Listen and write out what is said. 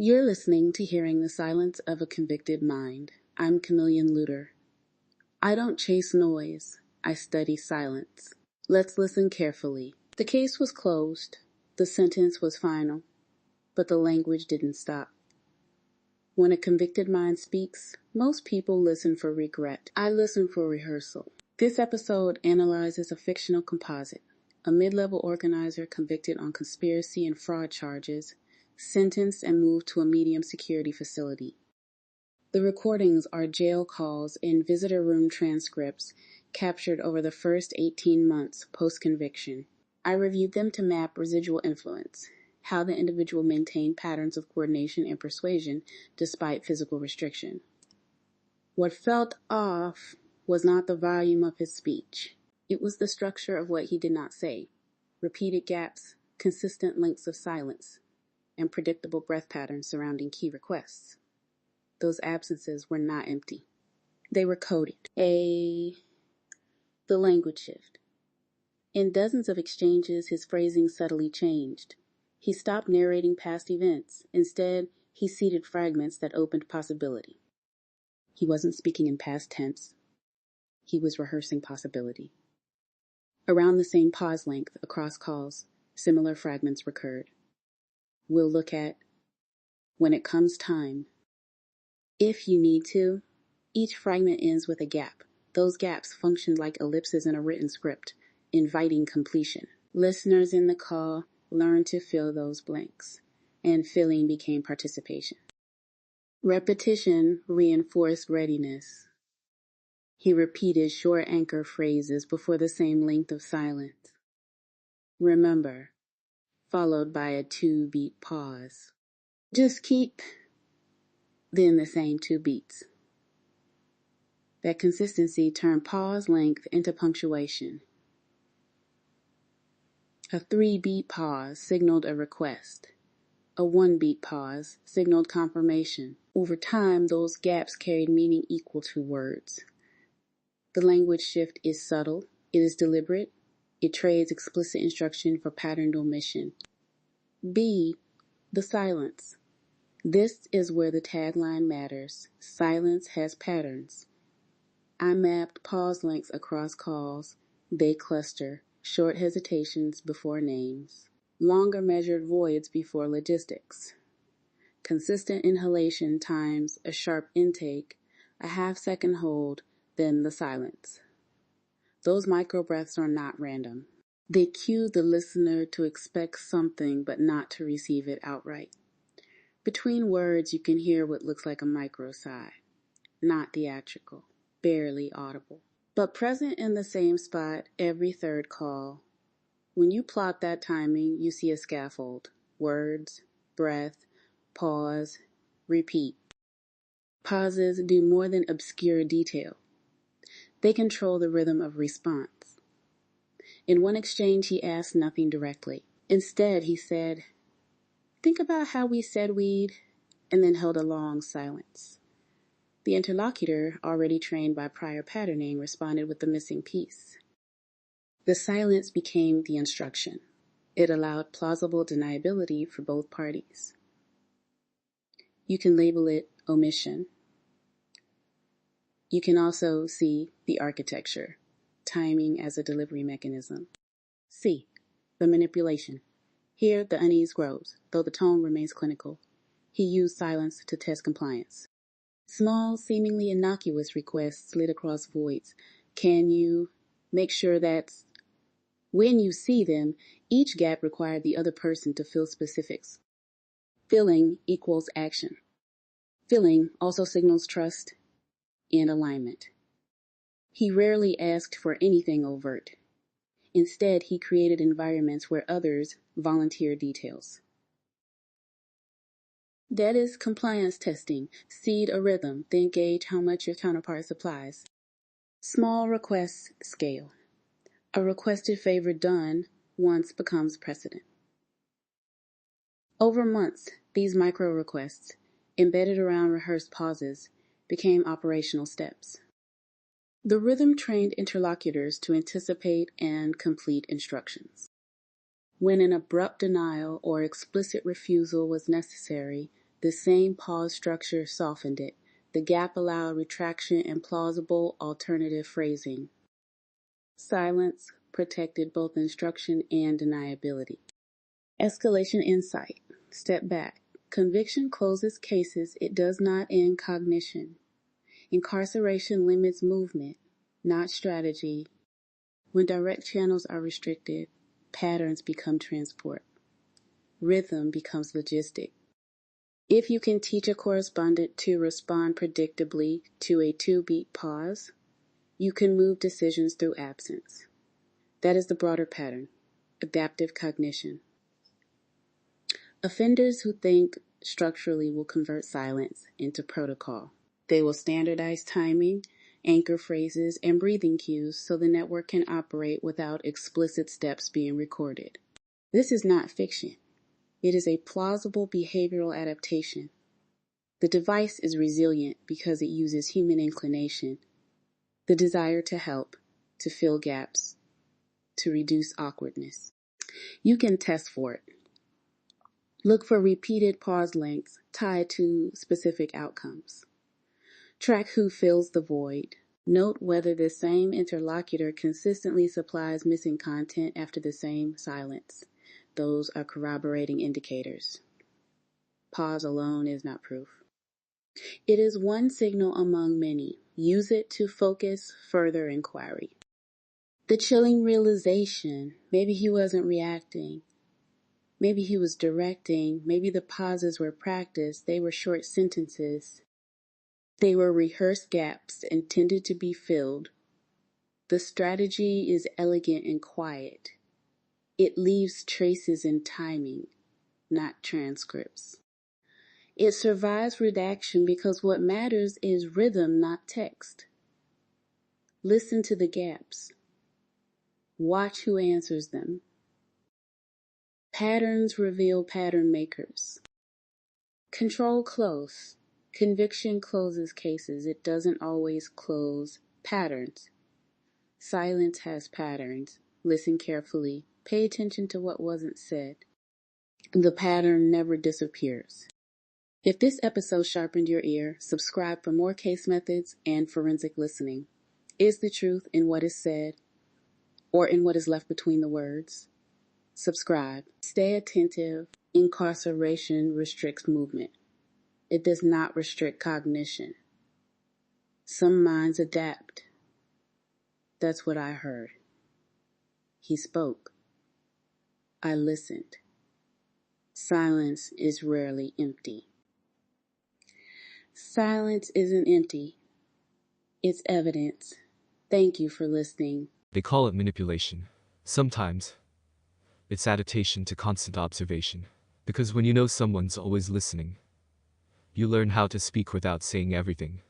You're listening to Hearing the Silence of a Convicted Mind. I'm Chameleon Looter. I don't chase noise, I study silence. Let's listen carefully. The case was closed, the sentence was final, but the language didn't stop. When a convicted mind speaks, most people listen for regret. I listen for rehearsal. This episode analyzes a fictional composite, a mid-level organizer convicted on conspiracy and fraud charges, sentenced and moved to a medium security facility. The recordings are jail calls and visitor room transcripts captured over the first 18 months post-conviction. I reviewed them to map residual influence, how the individual maintained patterns of coordination and persuasion despite physical restriction. What felt off was not the volume of his speech. It was the structure of what he did not say. Repeated gaps, consistent lengths of silence, and predictable breath patterns surrounding key requests. Those absences were not empty. They were coded. The language shift. In dozens of exchanges, his phrasing subtly changed. He stopped narrating past events. Instead, he seeded fragments that opened possibility. He wasn't speaking in past tense. He was rehearsing possibility. Around the same pause length across calls, similar fragments recurred. We'll look at when it comes time. If you need to, each fragment ends with a gap. Those gaps function like ellipses in a written script, inviting completion. Listeners in the call learned to fill those blanks, and filling became participation. Repetition reinforced readiness. He repeated short anchor phrases before the same length of silence. Remember, followed by a 2-beat pause. Just keep, then the same 2 beats. That consistency turned pause length into punctuation. A 3-beat pause signaled a request. A 1-beat pause signaled confirmation. Over time, those gaps carried meaning equal to words. The language shift is subtle, it is deliberate, it trades explicit instruction for patterned omission. B, the silence. This is where the tagline matters. Silence has patterns. I mapped pause lengths across calls. They cluster. Short hesitations before names. Longer measured voids before logistics. Consistent inhalation times a sharp intake, a half-second hold, then the silence. Those micro-breaths are not random. They cue the listener to expect something but not to receive it outright. Between words, you can hear what looks like a micro-sigh. Not theatrical, barely audible, but present in the same spot every third call. When you plot that timing, you see a scaffold. Words, breath, pause, repeat. Pauses do more than obscure detail. They control the rhythm of response. In one exchange, he asked nothing directly. Instead, he said, "Think about how we said we'd," and then held a long silence. The interlocutor, already trained by prior patterning, responded with the missing piece. The silence became the instruction. It allowed plausible deniability for both parties. You can label it omission. You can also see the architecture, timing as a delivery mechanism. C, the manipulation. Here, the unease grows, though the tone remains clinical. He used silence to test compliance. Small, seemingly innocuous requests slid across voids. Can you make sure that's... When you see them, each gap required the other person to fill specifics. Filling equals action. Filling also signals trust and alignment. He rarely asked for anything overt. Instead, he created environments where others volunteered details. That is compliance testing. Seed a rhythm, then gauge how much your counterpart supplies. Small requests scale. A requested favor done once becomes precedent. Over months, these micro-requests, embedded around rehearsed pauses, became operational steps. The rhythm trained interlocutors to anticipate and complete instructions. When an abrupt denial or explicit refusal was necessary, The same pause structure softened it. The gap allowed retraction and plausible alternative phrasing. Silence protected both instruction and deniability. Escalation insight. Step back. Conviction closes cases, it does not end cognition. Incarceration limits movement, not strategy. When direct channels are restricted, patterns become transport. Rhythm becomes logistic. If you can teach a correspondent to respond predictably to a two-beat pause, you can move decisions through absence. That is the broader pattern, adaptive cognition. Offenders who think structurally will convert silence into protocol. They will standardize timing, anchor phrases, and breathing cues so the network can operate without explicit steps being recorded. This is not fiction. It is a plausible behavioral adaptation. The device is resilient because it uses human inclination, the desire to help, to fill gaps, to reduce awkwardness. You can test for it. Look for repeated pause lengths tied to specific outcomes. Track who fills the void. Note whether the same interlocutor consistently supplies missing content after the same silence. Those are corroborating indicators. Pause alone is not proof. It is one signal among many. Use it to focus further inquiry. The chilling realization, maybe he wasn't reacting. Maybe he was directing. Maybe the pauses were practiced. They were short sentences. They were rehearsed gaps intended to be filled. The strategy is elegant and quiet. It leaves traces in timing, not transcripts. It survives redaction because what matters is rhythm, not text. Listen to the gaps. Watch who answers them. Patterns reveal pattern makers. Control close. Conviction closes cases. It doesn't always close patterns. Silence has patterns. Listen carefully. Pay attention to what wasn't said. The pattern never disappears. If this episode sharpened your ear, subscribe for more case methods and forensic listening. Is the truth in what is said or in what is left between the words? Subscribe. Stay attentive. Incarceration restricts movement. It does not restrict cognition. Some minds adapt. That's what I heard. He spoke. I listened. Silence is rarely empty. Silence isn't empty. It's evidence. Thank you for listening. They call it manipulation. Sometimes it's adaptation to constant observation. Because when you know someone's always listening, you learn how to speak without saying everything.